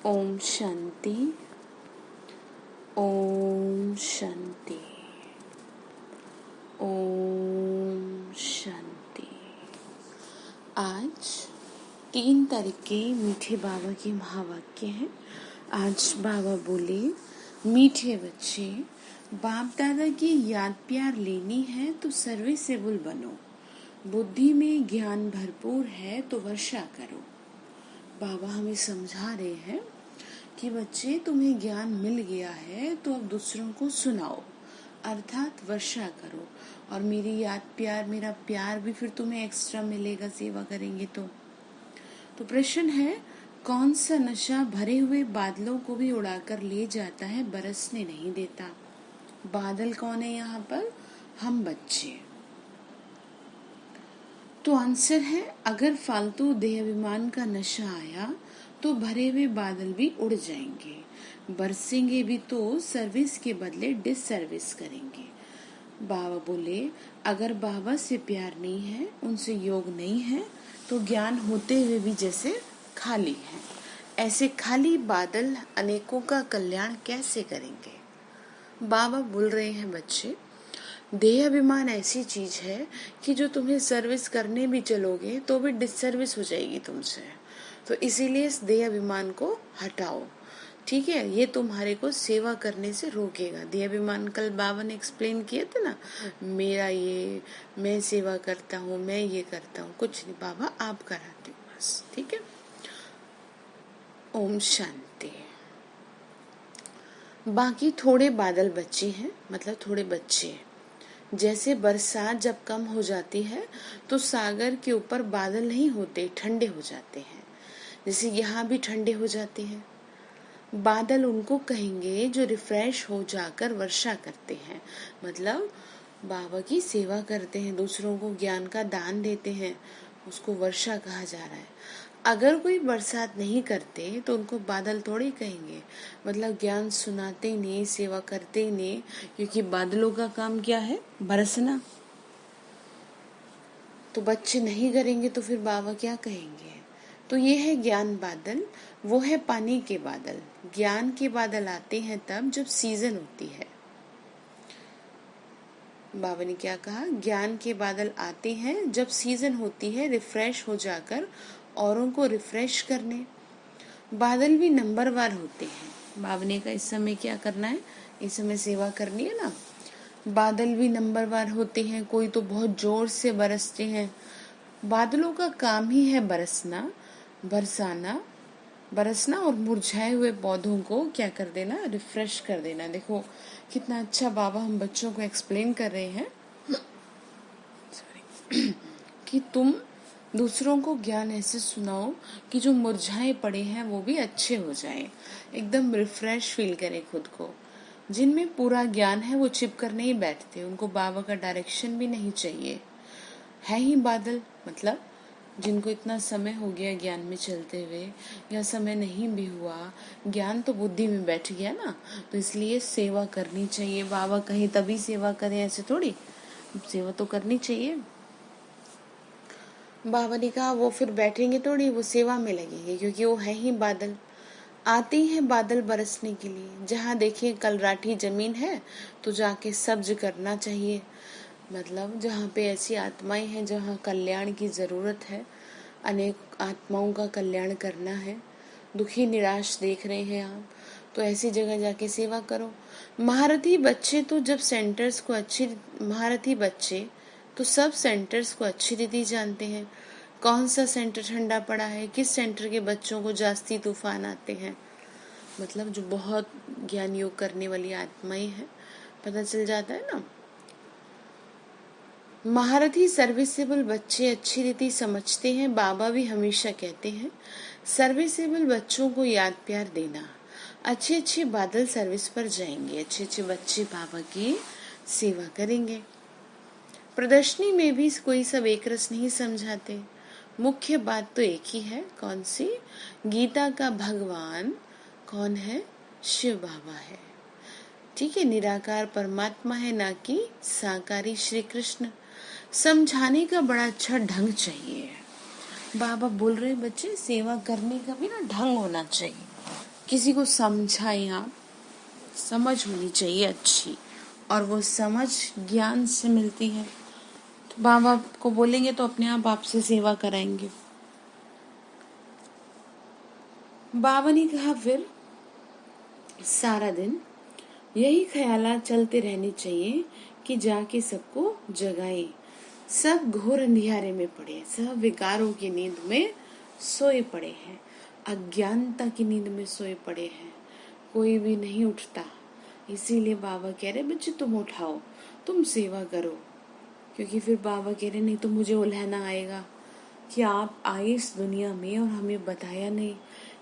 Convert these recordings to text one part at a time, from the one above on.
ओम शांति। ओम शांति। ओम शांति। आज 3 तारीख के मीठे बाबा के महावाक्य हैं। आज बाबा बोले, मीठे बच्चे, बाप दादा की याद प्यार लेनी है तो सर्विसेबल बनो। बुद्धि में ज्ञान भरपूर है तो वर्षा करो। बाबा हमें समझा रहे हैं कि बच्चे, तुम्हें ज्ञान मिल गया है तो अब दूसरों को सुनाओ, अर्थात वर्षा करो। और मेरी याद प्यार, मेरा प्यार भी फिर तुम्हें एक्स्ट्रा मिलेगा सेवा करेंगे तो प्रश्न है, कौन सा नशा भरे हुए बादलों को भी उड़ाकर ले जाता है, बरसने नहीं देता? बादल कौन है यहाँ पर? हम बच्चे। तो आंसर है, अगर फालतू देहाभिमान का नशा आया तो भरे हुए बादल भी उड़ जाएंगे, बरसेंगे भी तो सर्विस के बदले डिससर्विस करेंगे। बाबा बोले, अगर बाबा से प्यार नहीं है, उनसे योग नहीं है, तो ज्ञान होते हुए भी जैसे खाली है। ऐसे खाली बादल अनेकों का कल्याण कैसे करेंगे? बाबा बोल रहे हैं, बच्चे, देह अभिमान ऐसी चीज है कि जो तुम्हें सर्विस करने भी चलोगे तो भी डिससर्विस हो जाएगी तुमसे। तो इसीलिए इस देह अभिमान को हटाओ, ठीक है? ये तुम्हारे को सेवा करने से रोकेगा। देह अभिमान कल बाबा ने एक्सप्लेन किए थे ना, मेरा ये, मैं सेवा करता हूँ, मैं ये करता हूँ, कुछ नहीं बाबा, आप कराते हो बस, ठीक है? ओम शांति। बाकी थोड़े बादल बच्चे हैं, मतलब थोड़े बच्चे हैं। जैसे बरसात जब कम हो जाती है तो सागर के ऊपर बादल नहीं होते, ठंडे हो जाते हैं। जैसे यहाँ भी ठंडे हो जाते हैं। बादल उनको कहेंगे जो रिफ्रेश हो जाकर वर्षा करते हैं, मतलब बाबा की सेवा करते हैं, दूसरों को ज्ञान का दान देते हैं, उसको वर्षा कहा जा रहा है। अगर कोई बरसात नहीं करते तो उनको बादल थोड़ी कहेंगे, मतलब ज्ञान सुनाते ही नहीं, सेवा करते ही नहीं, क्योंकि बादलों का काम क्या है? बरसना। तो बच्चे नहीं करेंगे तो फिर बाबा क्या कहेंगे? तो ये है ज्ञान बादल, वो है पानी के बादल। ज्ञान के बादल आते हैं तब जब सीजन होती है। बाबा ने क्या कहा? ज्ञान के बादल आते हैं जब सीजन होती है, रिफ्रेश हो जाकर औरों को रिफ्रेश करने। बादल भी नंबरवार होते हैं। बाबा ने कहा इस समय क्या करना है, इस समय सेवा करनी है ना। बादल भी नंबरवार होते हैं, कोई तो बहुत जोर से बरसते हैं। बादलों का काम ही है बरसना, बरसना और मुरझाए हुए पौधों को क्या कर देना? रिफ्रेश कर देना। देखो कितना अच्छा बाबा हम बच्चों को एक्सप्लेन कर रहे हैं कि तुम दूसरों को ज्ञान ऐसे सुनाओ कि जो मुरझाए पड़े हैं वो भी अच्छे हो जाएं, एकदम रिफ्रेश फील करें खुद को। जिनमें पूरा ज्ञान है वो चिप कर नहीं बैठते, उनको बाबा का डायरेक्शन भी नहीं चाहिए। है ही बादल, मतलब जिनको इतना समय हो गया ज्ञान में चलते हुए, या समय नहीं भी हुआ, ज्ञान तो बुद्धि में बैठ गया ना, तो इसलिए सेवा करनी चाहिए। बाबा कहीं तभी सेवा करें, ऐसे थोड़ी, सेवा तो करनी चाहिए। बाबा ने कहा वो फिर बैठेंगे थोड़ी, वो सेवा में लगेंगे, क्योंकि वो है ही बादल। आते हैं बादल बरसने के लिए। जहाँ देखिए कलराठी जमीन है तो जाके सब्ज करना चाहिए, मतलब जहाँ पे ऐसी आत्माएं हैं जहाँ कल्याण की जरूरत है, अनेक आत्माओं का कल्याण करना है, दुखी निराश देख रहे हैं आप, तो ऐसी जगह जाके सेवा करो। महारथी बच्चे तो जब सेंटर्स को महारथी बच्चे तो सब सेंटर्स को अच्छी रीति जानते हैं। कौन सा सेंटर ठंडा पड़ा है, किस सेंटर के बच्चों को जास्ती तूफान आते हैं, मतलब जो बहुत ज्ञान योग करने वाली आत्माएं हैं, पता चल जाता है ना। महारथी सर्विसेबल बच्चे अच्छी रीति समझते हैं। बाबा भी हमेशा कहते हैं सर्विसेबल बच्चों को याद प्यार देना। अच्छे अच्छे बादल सर्विस पर जाएंगे, अच्छे अच्छे बच्चे बाबा की सेवा करेंगे। प्रदर्शनी में भी कोई सब एक रस नहीं समझाते। मुख्य बात तो एक ही है, कौन सी? गीता का भगवान कौन है? शिव बाबा है, ठीक है? निराकार परमात्मा है, ना कि साकारी श्री कृष्ण। समझाने का बड़ा अच्छा ढंग चाहिए। बाबा बोल रहे बच्चे, सेवा करने का भी ना ढंग होना चाहिए। किसी को समझाएं आप, समझ होनी चाहिए अच्छी, और वो समझ ज्ञान से मिलती है। तो माँ बाप को बोलेंगे तो अपने आप आपसे सेवा कराएंगे। बाबा ने कहा फिर सारा दिन यही ख्यालात चलते रहने चाहिए कि जाके सबको जगाए। सब घोर अंधियारे में पड़े, सब विकारों की नींद में सोए पड़े हैं, अज्ञानता की नींद में सोए पड़े हैं, कोई भी नहीं उठता। इसीलिए बाबा कह रहे बच्चे तुम उठाओ, तुम सेवा करो। क्योंकि फिर बाबा कह रहे नहीं तो मुझे उल्हाना आएगा कि आप आए इस दुनिया में और हमें बताया नहीं।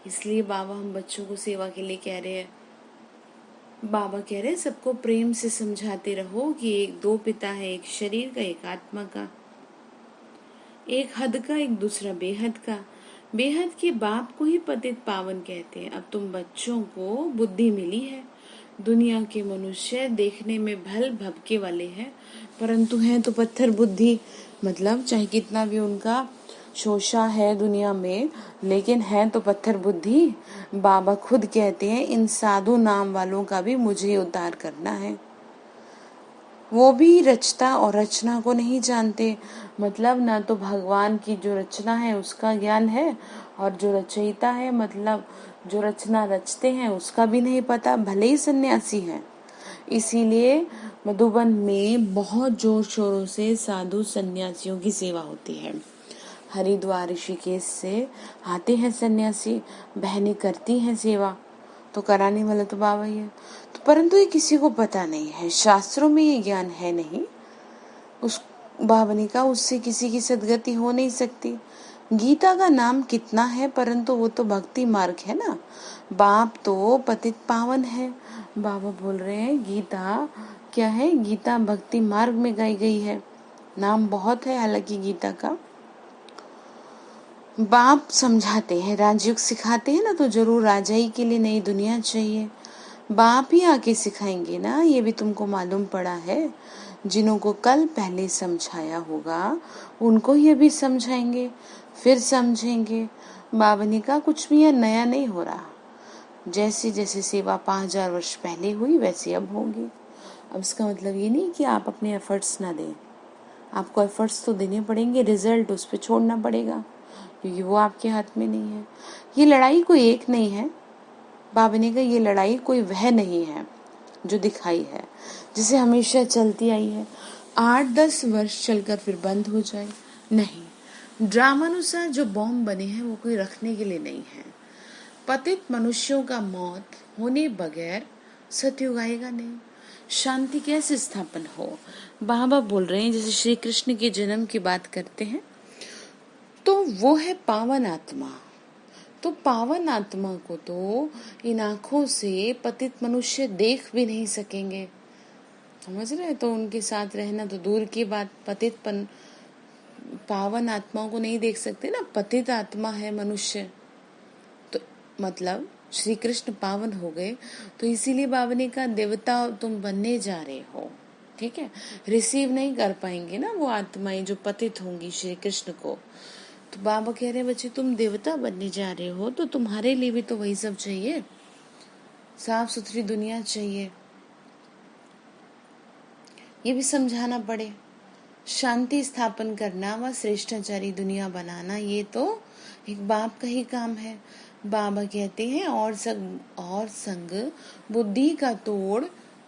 इसलिए बाबा हम बच्चों को सेवा के लिए कह रहे हैं। बाबा कह रहे सबको प्रेम से समझाते रहो कि एक दो पिता है, एक शरीर का, एक आत्मा का, एक हद का, एक दूसरा बेहद का। बेहद के बाप को ही पतित पावन कहते हैं। अब तुम बच्चों को बुद्धि मिली है। दुनिया के मनुष्य देखने में भल भबके वाले हैं, परंतु हैं तो पत्थर बुद्धि। मतलब चाहे कितना भी उनका शोषा है दुनिया में, लेकिन है तो पत्थर बुद्धि। बाबा खुद कहते हैं इन साधु नाम वालों का भी मुझे उद्धार करना है। वो भी रचता और रचना को नहीं जानते। मतलब ना तो भगवान की जो रचना है उसका ज्ञान है, और जो रचयिता है मतलब जो रचना रचते हैं उसका भी नहीं पता, भले ही सन्यासी हैं। इसीलिए मधुबन में बहुत जोर शोरों से साधु सन्यासियों की सेवा होती है। हरिद्वार ऋषिकेश से आते हैं सन्यासी, बहनें करती हैं सेवा, तो कराने वाला तो बाबा ही है। तो परंतु ये किसी को पता नहीं है, शास्त्रों में ये ज्ञान है नहीं। उस बाबा ने कहा उससे किसी की सदगति हो नहीं सकती। गीता का नाम कितना है, परंतु वो तो भक्ति मार्ग है ना। बाप तो पतित पावन है। बाबा बोल रहे हैं गीता क्या है, गीता भक्ति मार्ग में गाई गई है। नाम बहुत है हालांकि गीता का। बाप समझाते हैं, राजयोग सिखाते हैं ना, तो जरूर राजाई के लिए नई दुनिया चाहिए। बाप ही आके सिखाएंगे ना, ये भी तुमको मालूम पड़ा है। जिन्हों को कल पहले समझाया होगा उनको ये भी समझाएंगे, फिर समझेंगे। बाबा ने कहा कुछ भी यहाँ नया नहीं हो रहा। जैसे जैसे सेवा 5000 वर्ष पहले हुई वैसे अब होगी। अब इसका मतलब ये नहीं कि आप अपने एफर्ट्स ना दें, आपको एफर्ट्स तो देने पड़ेंगे, रिजल्ट उस पर छोड़ना पड़ेगा, क्योंकि वो आपके हाथ में नहीं है। ये लड़ाई कोई एक नहीं है। बाबा ने कहा ये लड़ाई कोई वह नहीं है जो दिखाई है, जिसे हमेशा चलती आई है, 8-10 वर्ष चलकर फिर बंद हो जाए। नहीं, ड्रामानुसार जो बॉम्ब बने हैं वो कोई रखने के लिए नहीं है। पतित मनुष्यों का मौत होने बगैर सतयुग आएगा नहीं। शांति कैसे स्थापन हो? बाबा बोल रहे हैं जैसे श्री कृष्ण के जन्म की बात करते हैं तो वो है पावन आत्मा। तो पावन आत्मा को तो इन आंखों से पतित मनुष्य देख भी नहीं सकेंगे, समझ रहे? तो उनके साथ रहना तो दूर की बात, पावन आत्माओं को नहीं देख सकते ना। पतित आत्मा है मनुष्य, तो मतलब श्री कृष्ण पावन हो गए। तो इसीलिए बाबा ने कहा देवता तुम बनने जा रहे हो, ठीक है। रिसीव नहीं कर पाएंगे ना वो आत्माएं जो पतित होंगी श्री कृष्ण को। तो बाबा कह रहे बच्चे तुम देवता बनने जा रहे हो, तो तुम्हारे लिए भी तो वही सब चाहिए, साफ सुथरी दुनिया चाहिए। ये भी समझाना पड़े। शांति स्थापन करना व श्रेष्ठाचारी दुनिया बनाना ये तो एक बाप का ही काम है। बाबा कहते हैं और संग बुद्धि का तोड़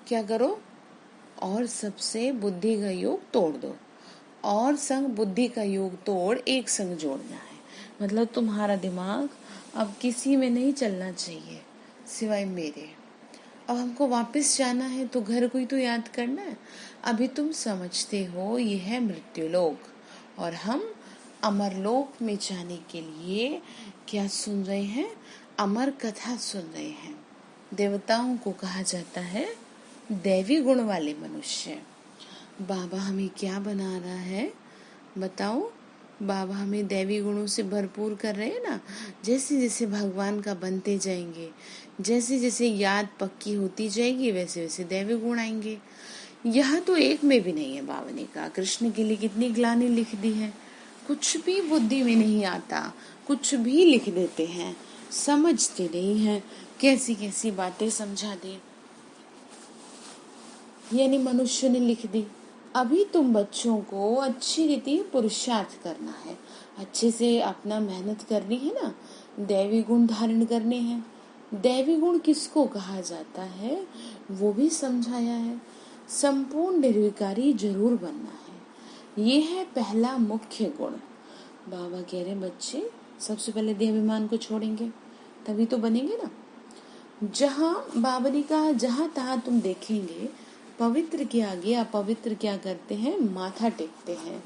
क्या करो, और सबसे बुद्धि का योग तोड़ दो, और संग बुद्धि का योग तोड़ एक संग जोड़ना है। मतलब तुम्हारा दिमाग अब किसी में नहीं चलना चाहिए सिवाय मेरे। अब हमको वापस जाना है तो घर को ही तो याद करना है। अभी तुम समझते हो ये है मृत्युलोक, और हम अमरलोक में जाने के लिए क्या सुन रहे हैं, अमर कथा सुन रहे हैं। देवताओं को कहा जाता है दैवी गुण वाले मनुष्य। बाबा हमें क्या बना रहा है बताओ? बाबा हमें दैवी गुणों से भरपूर कर रहे हैं ना। जैसे जैसे भगवान का बनते जाएंगे, जैसे जैसे याद पक्की होती जाएगी, वैसे वैसे दैवी गुण आएंगे। यह तो एक में भी नहीं है। बाबा ने कहा कृष्ण के लिए कितनी ग्लानि लिख दी है, कुछ भी बुद्धि में नहीं आता, कुछ भी लिख देते हैं। समझते नहीं हैं, कैसी कैसी बातें समझा दी, यानी मनुष्य ने लिख दी। अभी तुम बच्चों को अच्छी रीति पुरुषार्थ करना है, अच्छे से अपना मेहनत करनी है ना, दैवी गुण धारण करने हैं। दैवी गुण किसको कहा जाता है वो भी समझाया है। संपूर्ण निर्विकारी जरूर बनना है, ये है पहला मुख्य गुण। बाबा कह रहे बच्चे सबसे पहले देहाभिमान को छोड़ेंगे तभी तो बनेंगे ना। जहाँ बाबा ने कहा जहाँ तहाँ तुम देखेंगे पवित्र के आगे अपवित्र क्या करते हैं, माथा टेकते हैं।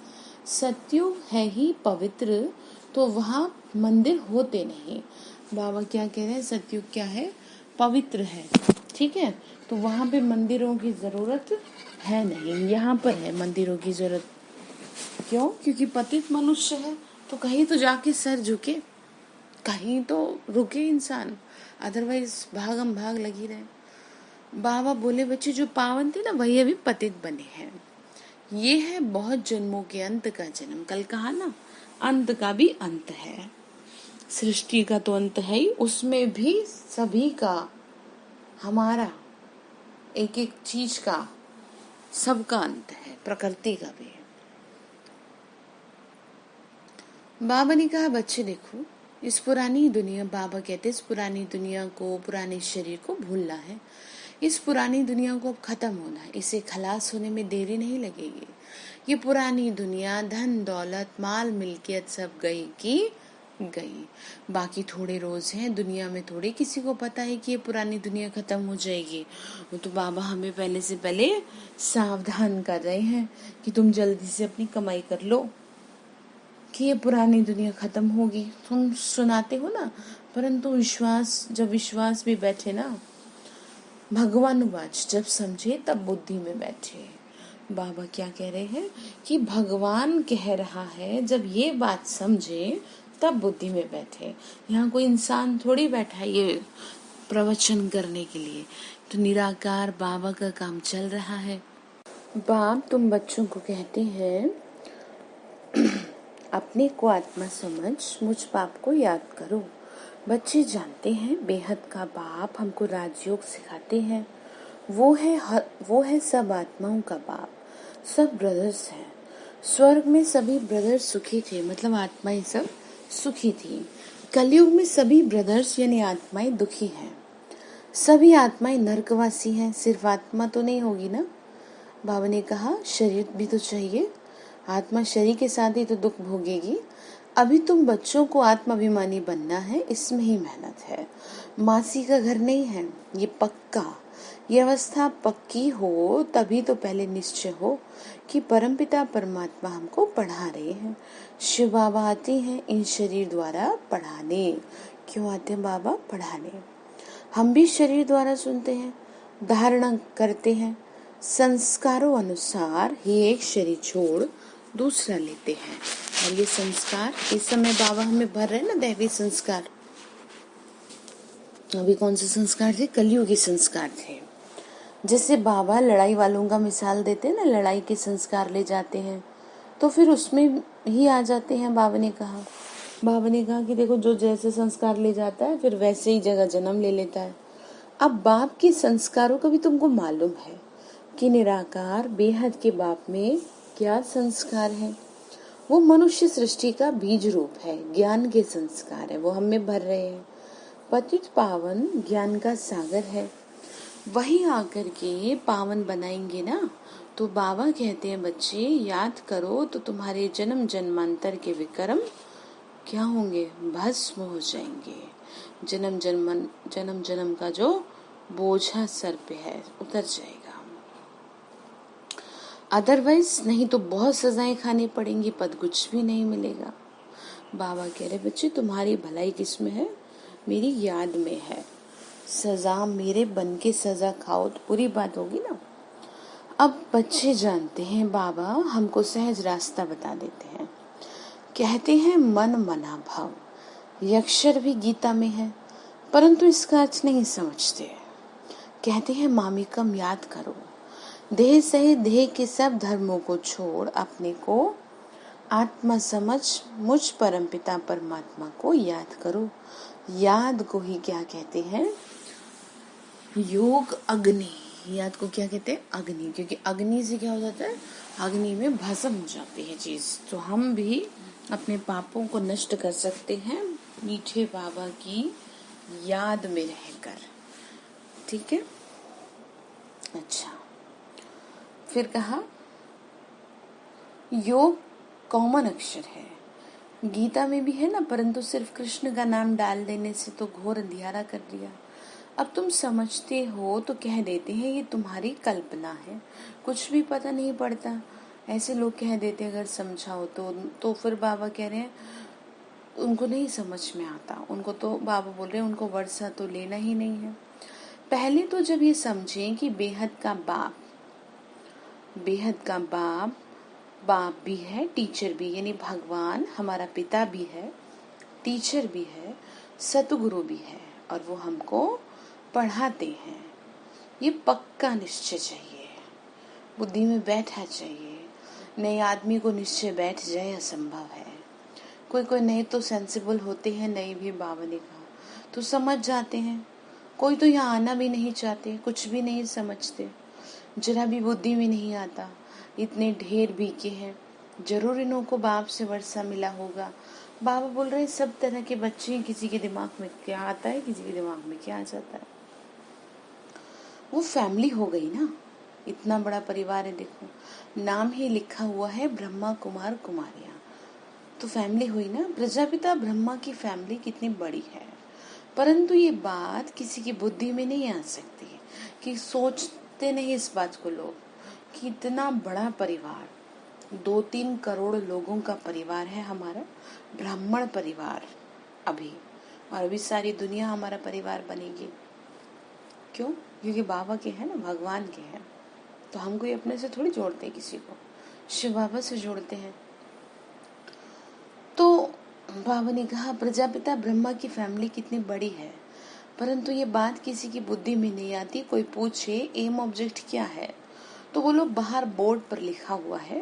सत्युग है ही पवित्र, तो वहाँ मंदिर होते नहीं। बाबा क्या कह रहे हैं, सत्युग क्या है, पवित्र है, ठीक है, तो वहाँ पे मंदिरों की जरूरत है नहीं, यहाँ पर है मंदिरों की जरूरत। क्यों? क्योंकि पतित मनुष्य है, तो कहीं तो जाके सर झुके, कहीं तो रुके इंसान, अदरवाइज भागम भाग लगी रहे। बाबा बोले बच्चे जो पावन थे ना वही अभी पतित बने हैं। ये है बहुत जन्मों के अंत का जन्म। कल कहा ना अंत का भी अंत है, सृष्टि का तो अंत है ही, उसमें भी सभी का, हमारा एक एक चीज का, सबका अंत है, प्रकृति का भी। बाबा ने कहा बच्चे देखो इस पुरानी दुनिया, बाबा कहते इस पुरानी दुनिया को, पुराने शरीर को भूलना है। इस पुरानी दुनिया को अब खत्म होना है, इसे खलास होने में देरी नहीं लगेगी। ये पुरानी दुनिया धन दौलत माल मिल्कियत सब गई की गई, बाकी थोड़े रोज हैं दुनिया में, थोड़े किसी को पता है कि ये पुरानी दुनिया खत्म हो जाएगी। वो तो बाबा हमें पहले से पहले सावधान कर रहे हैं कि तुम जल्दी से अपनी कमाई कर लो कि ये पुरानी दुनिया खत्म होगी। तुम सुनाते हो ना, परंतु विश्वास, जब विश्वास भी बैठे ना, भगवानुवाच जब समझे तब बुद्धि में बैठे। बाबा क्या कह रहे हैं कि भगवान कह रहा है जब ये बात समझे तब बुद्धि में बैठे। यहाँ कोई इंसान थोड़ी बैठा है ये प्रवचन करने के लिए, तो निराकार बाबा का काम चल रहा है। बाप तुम बच्चों को कहते हैं अपने को आत्मा समझ मुझ बाप को याद करो। बच्चे जानते हैं बेहद का बाप हमको राजयोग सिखाते हैं। वो है सब आत्माओं का बाप, सब ब्रदर्स हैं। स्वर्ग में सभी ब्रदर्स सुखी थे, मतलब आत्माएं सब सुखी थी। कलयुग में सभी ब्रदर्स यानी आत्माएं दुखी हैं। सभी आत्माएं नरकवासी हैं, सिर्फ आत्मा तो नहीं होगी ना। बाबा ने कहा शरीर भी तो चाहिए, आत्मा शरीर के साथ ही तो दुख भोगेगी। अभी तुम बच्चों को आत्माभिमानी बनना है, इसमें ही मेहनत है। मासी का घर नहीं है ये पक्का। ये अवस्था पक्की हो तभी तो पहले निश्चय हो कि परमपिता परमात्मा हमको पढ़ा रहे हैं। शिव बाबा आते हैं इन शरीर द्वारा पढ़ाने। क्यों आते हैं बाबा? पढ़ाने। हम भी शरीर द्वारा सुनते हैं, धारणा करते हैं, संस्कारों अनुसार ही एक शरीर छोड़ दूसरा लेते हैं। और ये संस्कार इस समय बाबा हमें भर रहे हैं ना, दैवी संस्कार। अभी कौन से संस्कार थे? कलयुगी संस्कार थे। जैसे बाबा लड़ाई वालों का मिसाल देते हैं ना, लड़ाई के संस्कार ले जाते हैं, तो फिर उसमें ही आ जाते हैं। बाबा ने कहा कि देखो जो जैसे संस्कार ले जाता है फिर वैसे ही जगह जन्म ले लेता है। अब बाप के संस्कारों का भी तुमको मालूम है कि निराकार बेहद के बाप में क्या संस्कार है। वो मनुष्य सृष्टि का बीज रूप है, ज्ञान के संस्कार है, वो हमें भर रहे हैं। पतित पावन ज्ञान का सागर है, वही आकर के पावन बनाएंगे ना। तो बाबा कहते हैं बच्चे याद करो तो तुम्हारे जन्म जन्मांतर के विक्रम क्या होंगे? भस्म हो जाएंगे। जन्म जन्म का जो बोझा सर पे है उतर जाएगा। अदरवाइज नहीं तो बहुत सजाएं खानी पड़ेंगी, पद कुछ भी नहीं मिलेगा। बाबा कह रहे बच्चे तुम्हारी भलाई किसमें है? मेरी याद में है। सजा मेरे बन के सजा खाओ तो पूरी बात होगी ना। अब बच्चे जानते हैं बाबा हमको सहज रास्ता बता देते हैं। कहते हैं मन मना भाव, ये अक्षर भी गीता में है, परंतु इसका अर्थ नहीं समझते। कहते हैं मामिकम याद करो, देह सहित देह के सब धर्मों को छोड़ अपने को आत्मा समझ मुझ परमपिता परमात्मा को याद करो। याद को ही क्या कहते हैं? योग अग्नि। याद को क्या कहते हैं? अग्नि। क्योंकि अग्नि से क्या हो जाता है? अग्नि में भस्म हो जाती है चीज। तो हम भी अपने पापों को नष्ट कर सकते हैं मीठे बाबा की याद में रहकर। ठीक है। अच्छा, फिर कहा योग कॉमन अक्षर है, गीता में भी है ना, परंतु सिर्फ कृष्ण का नाम डाल देने से तो घोर अंधियारा कर दिया। अब तुम समझते हो तो कह देते हैं ये तुम्हारी कल्पना है, कुछ भी पता नहीं पड़ता। ऐसे लोग कह देते अगर समझाओ तो फिर बाबा कह रहे हैं उनको नहीं समझ में आता। उनको तो बाबा बोल रहे हैं उनको वर्षा तो लेना ही नहीं है। पहले तो जब ये समझें कि बेहद का बाप भी है, टीचर भी, यानी भगवान हमारा पिता भी है, टीचर भी है, सतगुरु भी है, और वो हमको पढ़ाते हैं। ये पक्का निश्चय चाहिए, बुद्धि में बैठा चाहिए। नए आदमी को निश्चय बैठ जाए असंभव है। कोई नए तो सेंसिबल होते हैं, नए भी बाबा ने कहा तो समझ जाते हैं। कोई तो यहाँ आना भी नहीं चाहते, कुछ भी नहीं समझते, जरा भी बुद्धि में नहीं आता। इतने ढेर भीगे हैं, जरूर इन्हों को बाप से वर्षा मिला होगा। बाबा बोल रहे हैं सब तरह के बच्चे हैं, किसी के दिमाग में क्या आता है, किसी के दिमाग में क्या आ जाता है। वो फैमिली हो गई ना, इतना बड़ा परिवार है। देखो नाम ही लिखा हुआ है ब्रह्मा कुमार कुमारियां, तो फैमिली हुई ना। प्रजापिता ब्रह्मा की फैमिली कितनी बड़ी है, परंतु ये बात किसी की बुद्धि में नहीं आ सकती कि सोचते नहीं इस बात को लोग कि इतना बड़ा परिवार, 2-3 करोड़ लोगों का परिवार है हमारा ब्राह्मण परिवार अभी, और अभी सारी दुनिया हमारा परिवार बनेगी। क्यों? क्योंकि बाबा के हैं ना, भगवान के हैं। तो हम कोई अपने से थोड़ी जोड़ते हैं किसी को, शिव बाबा से जोड़ते हैं। तो बाबा ने कहा प्रजापिता ब्रह्मा की फैमिली कितनी बड़ी है, परंतु ये बात किसी की बुद्धि में नहीं आती। कोई पूछे एम ऑब्जेक्ट क्या है, तो वो लोग बाहर बोर्ड पर लिखा हुआ है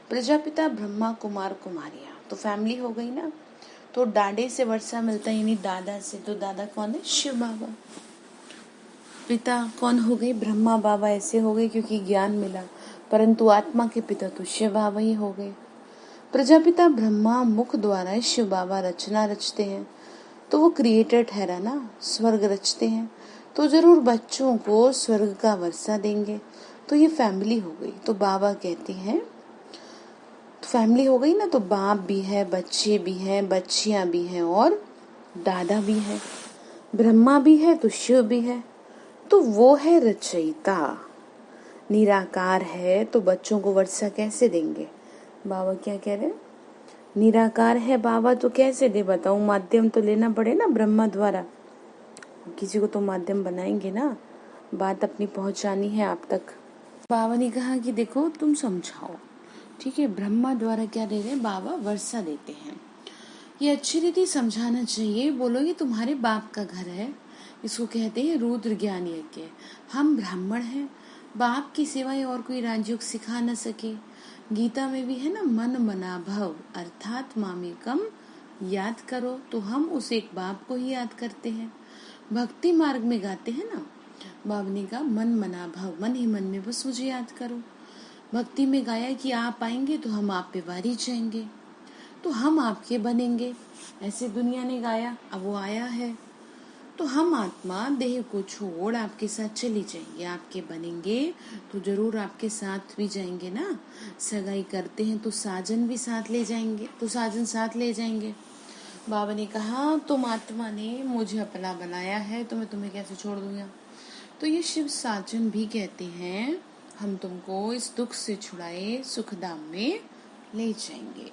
प्रजापिता ब्रह्मा कुमार कुमारियां, तो फैमिली हो गई ना। तो डाडे से वर्षा मिलता है, यानी दादा से, तो दादा कौन है? शिव बाबा। पिता कौन हो गए? ब्रह्मा बाबा। ऐसे हो गए क्योंकि ज्ञान मिला, परंतु आत्मा के पिता तो शिव बाबा ही हो गए। प्रजापिता ब्रह्मा मुख द्वारा शिव बाबा रचना रचते हैं, तो वो क्रिएटर ठहरा ना, स्वर्ग रचते हैं, तो जरूर बच्चों को स्वर्ग का वर्षा देंगे। तो ये फैमिली हो गई। तो बाबा कहते हैं तो फैमिली हो गई ना, तो बाप भी है, बच्चे भी हैं, बच्चियां भी हैं, और दादा भी है, ब्रह्मा भी है, तो शिव भी है। तो वो है रचयिता, निराकार है, तो बच्चों को वर्षा कैसे देंगे? बाबा क्या कह रहे हैं? निराकार है बाबा तो कैसे दे? बताऊं, माध्यम तो लेना पड़े ना ब्रह्मा द्वारा, किसी को तो माध्यम बनाएंगे ना, बात अपनी पहुंचानी है आप तक। बाबा ने कहा कि देखो तुम समझाओ, ठीक है, ब्रह्मा द्वारा क्या दे रहे हैं? बाबा वर्षा देते हैं। ये अच्छी रीति समझाना चाहिए। बोलो ये तुम्हारे बाप का घर है, इसको कहते हैं रुद्र ज्ञान यज्ञ। हम ब्राह्मण हैं, बाप की सिवाय और कोई राजयोग सिखा न सके। गीता में भी है ना, मन मना भव अर्थात मामेकम याद करो, तो हम उस एक बाप को ही याद करते हैं। भक्ति मार्ग में गाते हैं ना, बाबा ने कहा मन मना भव, मन ही मन में बस मुझे याद करो। भक्ति में गाया कि आप आएंगे तो हम आप पे वारी जाएंगे, तो हम आपके बनेंगे। ऐसे दुनिया ने गाया, अब वो आया है, तो हम आत्मा देह को छोड़ आपके साथ चली जाएंगे, आपके बनेंगे, तो जरूर आपके साथ भी जाएंगे ना। सगाई करते हैं तो साजन भी साथ ले जाएंगे, तो साजन साथ ले जाएंगे। बाबा ने कहा तुम आत्मा ने मुझे अपना बनाया है, तो मैं तुम्हें कैसे छोड़ दूंगा? तो ये शिव साजन भी कहते हैं हम तुमको इस दुख से छुड़ाए सुखधाम में ले जाएंगे,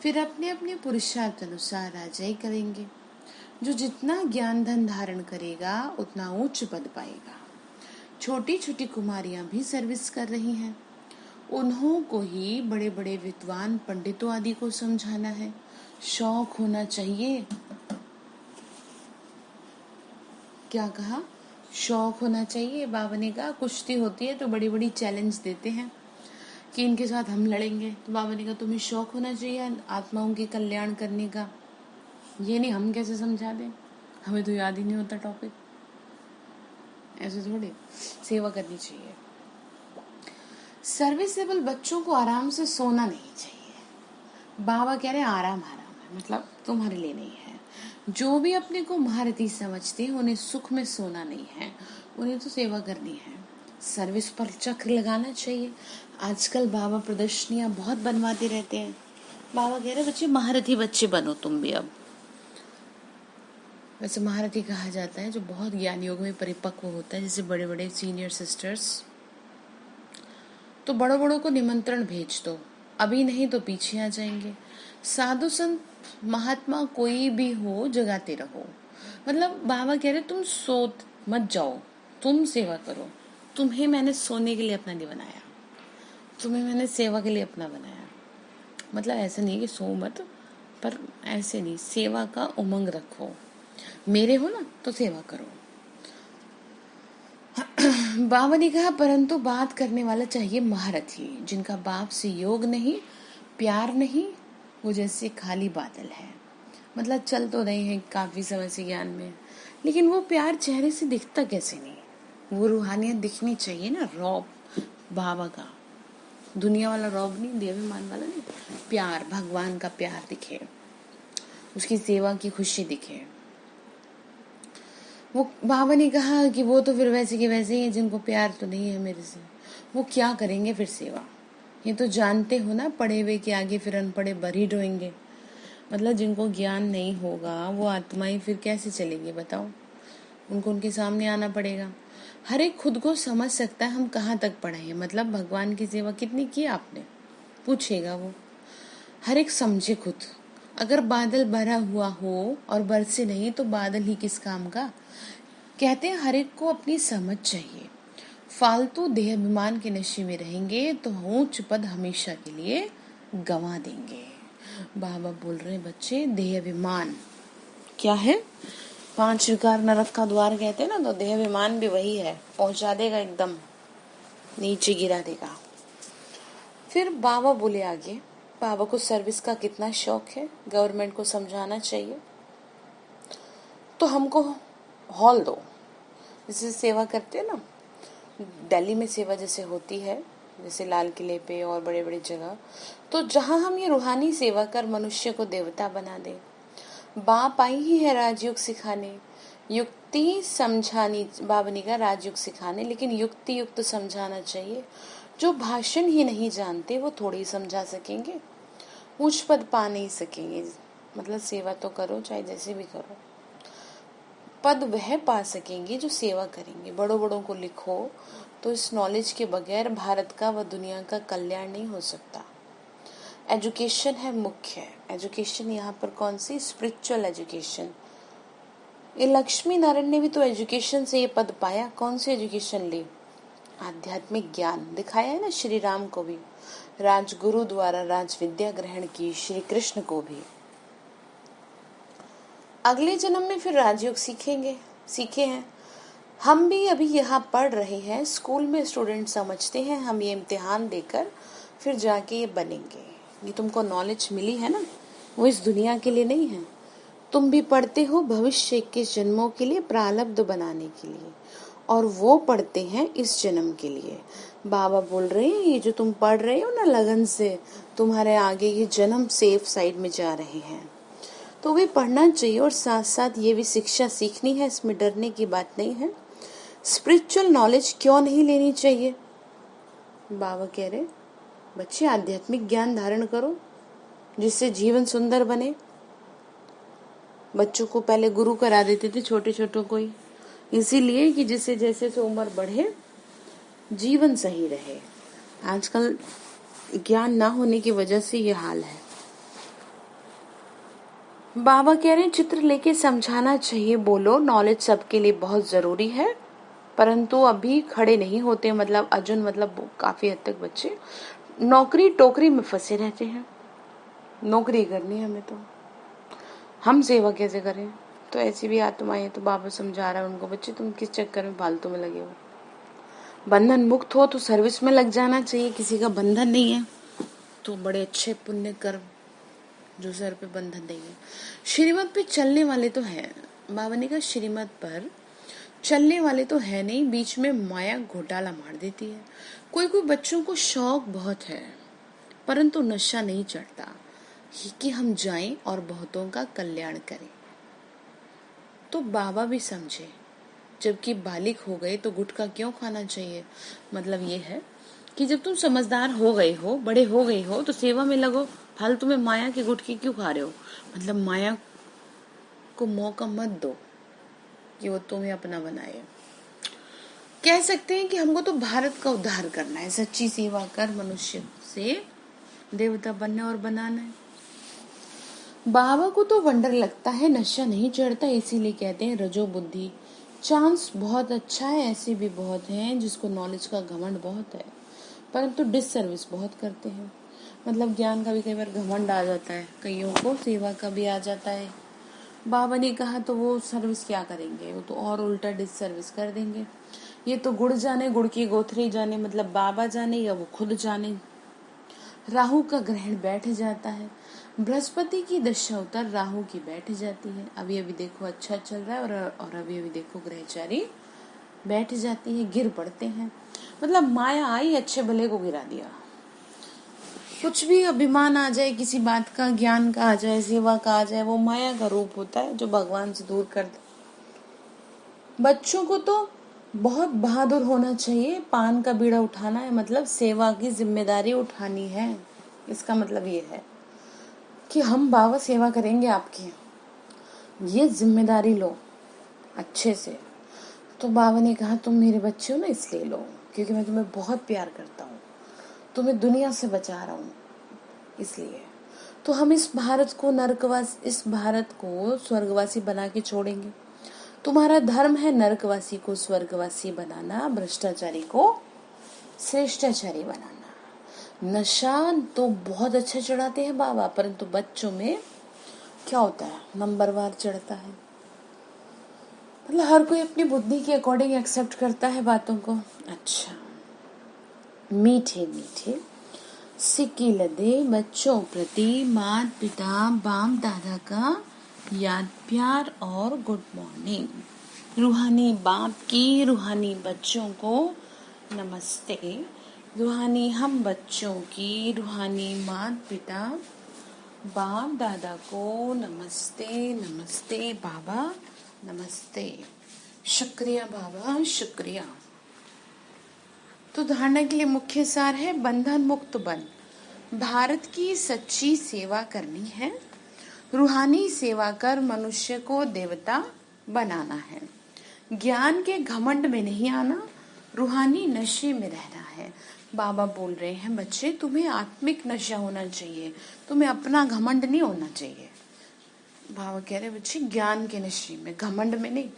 फिर अपने अपने पुरुषार्थ अनुसार राजाई करेंगे। जो जितना ज्ञान धन धारण करेगा उतना उच्च पद पाएगा। छोटी छोटी कुमारियां भी सर्विस कर रही हैं, उन्हों को ही बड़े बड़े विद्वान पंडितों आदि को समझाना है। शौक होना चाहिए। क्या कहा? शौक होना चाहिए। बाबा ने कहा कुश्ती होती है तो बड़ी बड़ी चैलेंज देते हैं, कि इनके साथ हम लड़ेंगे। तो बाबा ने कहा तुम्हें शौक होना चाहिए आत्माओं के कल्याण करने का, ये नहीं हम कैसे समझा दें, हमें तो याद ही नहीं होता टॉपिक। ऐसे थोड़ी सेवा करनी चाहिए। सर्विसेबल बच्चों को आराम से सोना नहीं चाहिए। बाबा कह रहे हैं आराम आराम है, मतलब तुम्हारे लिए नहीं है। जो भी अपने को महारथी समझते हैं उन्हें सुख में सोना नहीं है, उन्हें तो सेवा करनी है। सर्विस पर चक्र लगाना चाहिए। आजकल बाबा प्रदर्शनियां बहुत बनवाते रहते हैं। बाबा कह रहे बच्चे महारथी बच्चे बनो तुम भी अब। वैसे महारथी कहा जाता है जो बहुत ज्ञान योग में परिपक्व होता है, जैसे बड़े बड़े सीनियर सिस्टर्स। तो बड़ों बड़ों को निमंत्रण भेज दो, अभी नहीं तो पीछे आ जाएंगे। साधु संत महात्मा कोई भी हो जगाते रहो। मतलब बाबा कह रहे तुम सो मत जाओ, तुम सेवा करो। तुम्हें मैंने सोने के लिए अपना नहीं बनाया, तुम्हें मैंने सेवा के लिए अपना बनाया। मतलब ऐसा नहीं कि सो मत, पर ऐसे नहीं, सेवा का उमंग रखो। मेरे हो ना तो सेवा करो। बाबा ने कहा परंतु बात करने वाला चाहिए महारथी, जिनका बाप से योग नहीं, प्यार नहीं, वो जैसे खाली बादल है। मतलब चल तो रहे हैं काफी समय से ज्ञान में, लेकिन वो प्यार चेहरे से दिखता कैसे नहीं। वो रूहानियत दिखनी चाहिए ना, रौब बाबा का, दुनिया वाला रौब नहीं, देवाभिमान वाला नहीं। प्यार, भगवान का प्यार दिखे, उसकी सेवा की खुशी दिखे। वो बाबा ने कहा कि वो तो फिर वैसे के वैसे ही हैं, जिनको प्यार तो नहीं है मेरे से, वो क्या करेंगे फिर सेवा। ये तो जानते हो ना, पढ़े हुए के आगे फिर अनपढ़े बरी ढोएंगे। मतलब जिनको ज्ञान नहीं होगा वो आत्माएं फिर कैसे चलेंगी बताओ, उनको उनके सामने आना पड़ेगा। हर एक खुद को समझ सकता है हम कहाँ तक पढ़े हैं, मतलब भगवान की सेवा कितनी की आपने, पूछेगा वो। हर एक समझे खुद। अगर बादल भरा हुआ हो और बरसे नहीं तो बादल ही किस काम का। कहते हैं हर एक को अपनी समझ चाहिए। फालतू देह अभिमान के नशे में रहेंगे तो ऊंच पद हमेशा के लिए गंवा देंगे। बाबा बोल रहे हैं बच्चे, देह अभिमान क्या है, 5 विकार नरक का द्वार कहते हैं ना, तो देह अभिमान भी वही है, पहुंचा देगा एकदम नीचे गिरा देगा। फिर बाबा बोले आगे, बाबा को सर्विस का कितना शौक है, गवर्नमेंट को समझाना चाहिए। तो हमको हॉल दो, जैसे सेवा करते हैं ना, दिल्ली में सेवा जैसे होती है, जैसे लाल किले पे और बड़े बड़े जगह, तो जहाँ हम ये रूहानी सेवा कर मनुष्य को देवता बना दे। बाप आई ही है राजयोग सिखाने, युक्ति समझानी, बाबनी का राजयोग सिखाने, लेकिन युक्ति युक्त समझाना चाहिए। जो भाषण ही नहीं जानते वो थोड़ी समझा सकेंगे, ऊंच पद पा नहीं सकेंगे। मतलब सेवा तो करो चाहे जैसे भी करो, पद वह पा सकेंगे जो सेवा करेंगे। बड़ों बड़ों को लिखो तो इस नॉलेज के बगैर भारत का व दुनिया का कल्याण नहीं हो सकता। एजुकेशन है मुख्य। एजुकेशन यहाँ पर कौन सी, स्पिरिचुअल एजुकेशन। ये लक्ष्मी नारायण ने भी तो एजुकेशन से ये पद पाया। कौन सी एजुकेशन ली, आध्यात्मिक ज्ञान दिखाया है ना श्री राम को भी, राजगुरु द्वारा राज विद्या ग्रहण की, श्री कृष्ण को भी। अगले जन्म में फिर राजयोग सीखे हैं। हम भी अभी यहाँ पढ़ रहे हैं, स्कूल में स्टूडेंट समझते हैं हम ये इम्तिहान देकर फिर जाके ये बनेंगे। ये तुमको नॉलेज मिली है ना, वो इस दुनिया के लिए नहीं है। तुम भी पढ़ते हो भविष्य के जन्मों के लिए, प्रारब्ध बनाने के लिए, और वो पढ़ते हैं इस जन्म के लिए। बाबा बोल रहे हैं ये जो तुम पढ़ रहे हो ना लगन से, तुम्हारे आगे ये जन्म सेफ साइड में जा रहे हैं, तो भी पढ़ना चाहिए। और साथ साथ ये भी शिक्षा सीखनी है, इसमें डरने की बात नहीं है। स्पिरिचुअल नॉलेज क्यों नहीं लेनी चाहिए। बाबा कह रहे बच्चे आध्यात्मिक ज्ञान धारण करो जिससे जीवन सुंदर बने। बच्चों को पहले गुरु करा देते थे, छोटे छोटों को ही, इसीलिए कि जिससे जैसे से उम्र बढ़े जीवन सही रहे। आजकल ज्ञान ना होने की वजह से ये हाल है। बाबा कह रहे हैं चित्र लेके समझाना चाहिए। बोलो नॉलेज सबके लिए बहुत जरूरी है, परंतु अभी खड़े नहीं होते। मतलब अर्जुन, मतलब काफी हद तक बच्चे नौकरी टोकरी में फंसे रहते हैं। नौकरी करनी है हमें, तो हम सेवा कैसे करें। तो ऐसी भी आत्माएं, तो बाबा समझा रहा है उनको, बच्चे तुम किस चक्कर में फालतू में लगे हो। बंधन मुक्त हो तो सर्विस में लग जाना चाहिए, किसी का बंधन नहीं है तो बड़े अच्छे पुण्य कर्म जो सर पे बंधन नहीं है। श्रीमत पे चलने वाले तो है, बाबा ने कहा श्रीमत पर चलने वाले तो है नहीं, बीच में माया घोटाला मार देती है। कोई कोई बच्चों को शौक बहुत है परंतु नशा नहीं चढ़ता कि हम जाएं और बहुतों का कल्याण करें। तो बाबा भी समझे, जबकि बालिक हो गए तो गुटखा क्यों खाना चाहिए। मतलब ये है कि जब तुम समझदार हो गए हो, बड़े हो गए हो, तो सेवा में लगो, फालतू में माया के गुटखे क्यों खा रहे हो। मतलब माया को मौका मत दो कि वो तुम्हें अपना बनाए। कह सकते हैं कि हमको तो भारत का उद्धार करना है, सच्ची सेवा कर मनुष्य से देवता बनना और बनाना है। बाबा को तो वंडर लगता है नशा नहीं चढ़ता, इसीलिए कहते हैं रजो बुद्धि। चांस बहुत अच्छा है, ऐसे भी बहुत हैं जिसको नॉलेज का घमंड बहुत है परंतु डिससर्विस बहुत करते हैं। मतलब ज्ञान का भी कई बार घमंड आ जाता है, कईयों को सेवा का भी आ जाता है। बाबा ने कहा तो वो सर्विस क्या करेंगे, वो तो और उल्टा डिससर्विस कर देंगे। ये तो गुड़ जाने, गुड़ की गोथरी जाने, मतलब बाबा जाने या वो खुद जाने। राहु का ग्रहण बैठ जाता है, बृहस्पति की दशा उतर राहु की बैठ जाती है। अभी अभी देखो अच्छा चल रहा है और अभी अभी देखो ग्रहचारी बैठ जाती है, गिर पड़ते हैं। मतलब माया आई, अच्छे भले को गिरा दिया। कुछ भी अभिमान आ जाए, किसी बात का, ज्ञान का आ जाए, सेवा का आ जाए, वो माया का रूप होता है जो भगवान से दूर कर दे। बच्चों को तो बहुत बहादुर होना चाहिए, पान का बीड़ा उठाना है मतलब सेवा की जिम्मेदारी उठानी है। इसका मतलब ये है कि हम बाबा सेवा करेंगे आपकी, ये जिम्मेदारी लो अच्छे से। तो बाबा ने कहा तुम मेरे बच्चे हो ना, इसलिए लो, क्योंकि मैं तुम्हें बहुत प्यार करता हूँ, तुम्हें दुनिया से बचा रहा हूँ इसलिए। तो हम इस भारत को स्वर्गवासी बना के छोड़ेंगे। तुम्हारा धर्म है नरकवासी को स्वर्गवासी बनाना, भ्रष्टाचारी को श्रेष्ठाचारी बनाना। नशा तो बहुत अच्छा चढ़ाते हैं बाबा, परंतु बच्चों में क्या होता है, नंबरवार चढ़ता है। मतलब हर कोई अपनी बुद्धि के अकॉर्डिंग एक्सेप्ट करता है बातों को। अच्छा, मीठे मीठे सिक्की लदे बच्चों प्रति माता पिता बाप दादा का याद प्यार और गुड मॉर्निंग। रूहानी बाप की रूहानी बच्चों को नमस्ते। रूहानी हम बच्चों की रूहानी माता पिता बाप दादा को नमस्ते। नमस्ते बाबा, नमस्ते। शुक्रिया बाबा, शुक्रिया। तो धारणा के लिए मुख्य सार है, बंधन मुक्त बन, भारत की सच्ची सेवा करनी है, रूहानी सेवा कर मनुष्य को देवता बनाना है, ज्ञान के घमंड में नहीं आना, रूहानी नशे में रहना है। बाबा बोल रहे हैं बच्चे तुम्हें आत्मिक नशा होना चाहिए, तुम्हें अपना घमंड नहीं होना चाहिए। बाबा कह रहे बच्चे ज्ञान के नशे में, घमंड में नहीं,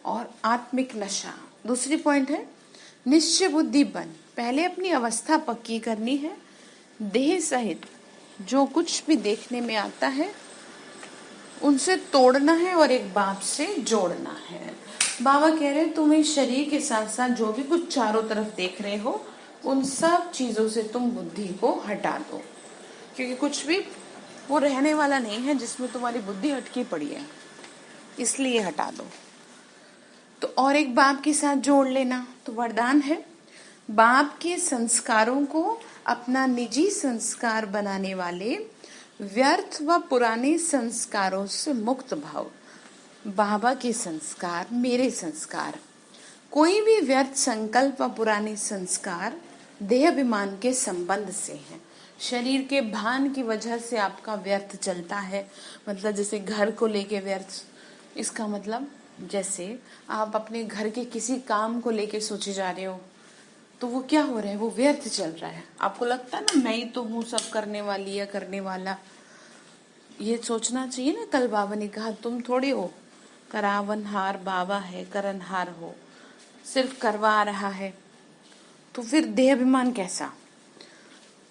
और आत्मिक नशा। दूसरी पॉइंट है निश्चय बुद्धि बन, पहले अपनी अवस्था पक्की करनी है, देह सहित जो कुछ भी देखने में आता है उनसे तोड़ना है और एक बाप से जोड़ना है। बाबा कह रहे हैं तुम्हें शरीर के साथ साथ जो भी कुछ चारों तरफ देख रहे हो उन सब चीजों से तुम बुद्धि को हटा दो, क्योंकि कुछ भी वो रहने वाला नहीं है जिसमें तुम्हारी बुद्धि अटकी पड़ी है, इसलिए हटा दो। तो और एक बाप के साथ जोड़ लेना। तो वरदान है बाप के संस्कारों को अपना निजी संस्कार बनाने वाले, व्यर्थ व पुराने संस्कारों से मुक्त भाव। बाबा के संस्कार मेरे संस्कार, कोई भी व्यर्थ संकल्प व पुराने संस्कार देह अभिमान के संबंध से हैं। शरीर के भान की वजह से आपका व्यर्थ चलता है, मतलब जैसे घर को लेके व्यर्थ, इसका मतलब जैसे आप अपने घर के किसी काम को लेके सोचे जा रहे हो तो वो क्या हो रहा है, वो व्यर्थ चल रहा है। आपको लगता है ना मैं ही तो हूँ सब करने वाली या करने वाला, ये सोचना चाहिए ना। कल बाबा ने कहा तुम थोड़ी हो, करावनहार बाबा है, करनहार हो, सिर्फ करवा रहा है, तो फिर देह अभिमान कैसा।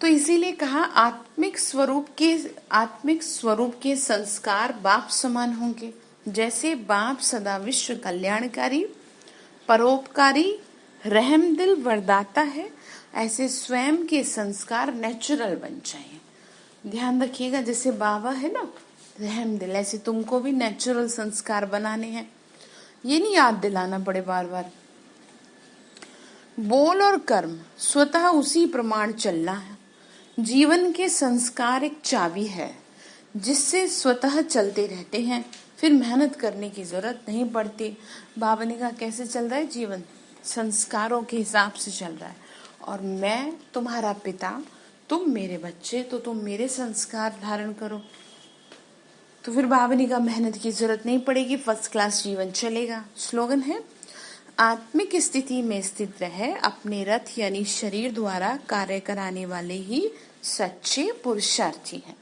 तो इसीलिए कहा आत्मिक स्वरूप के संस्कार बाप समान होंगे। जैसे बाप सदा विश्व कल्याणकारी, परोपकारी, रहम दिल वरदाता है, ऐसे स्वयं के संस्कार नेचुरल बन जाएं। ध्यान रखिएगा, जैसे बाबा है ना रहम दिल, ऐसे तुमको भी नेचुरल संस्कार बनाने हैं। ये नहीं याद दिलाना पड़े बार बार। बोल और कर्म स्वतः उसी प्रमाण चलना है। जीवन के संस्कार एक चाबी है जिससे स्वतः चलते रहते हैं, फिर मेहनत करने की जरूरत नहीं पड़ती। बाबा ने कहा कैसे चल रहा है जीवन, संस्कारों के हिसाब से चल रहा है। और मैं तुम्हारा पिता, तुम मेरे बच्चे, तो तुम मेरे संस्कार धारण करो। तो फिर बाबा ने कहा मेहनत की जरूरत नहीं पड़ेगी, फर्स्ट क्लास जीवन चलेगा। स्लोगन है, आत्मिक स्थिति में स्थित रहे, अपने रथ यानी शरीर द्वारा कार्य कराने वाले ही सच्चे पुरुषार्थी हैं।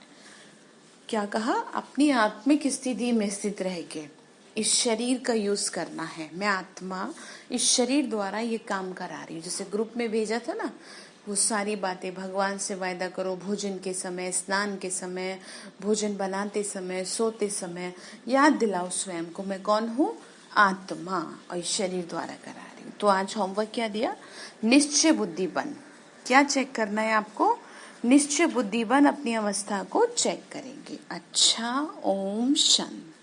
क्या कहा, अपनी आत्मिक स्थिति में स्थित रह के इस शरीर का यूज करना है। मैं आत्मा इस शरीर द्वारा ये काम करा रही हूँ। जैसे ग्रुप में भेजा था ना, वो सारी बातें भगवान से वायदा करो, भोजन के समय, स्नान के समय, भोजन बनाते समय, सोते समय याद दिलाओ स्वयं को मैं कौन हूँ, आत्मा, और इस शरीर द्वारा करा रही हूँ। तो आज होमवर्क क्या दिया, निश्चय बुद्धि बन। क्या चेक करना है आपको, निश्चय बुद्धिमान अपनी अवस्था को चेक करेंगे। अच्छा, ओम शांति।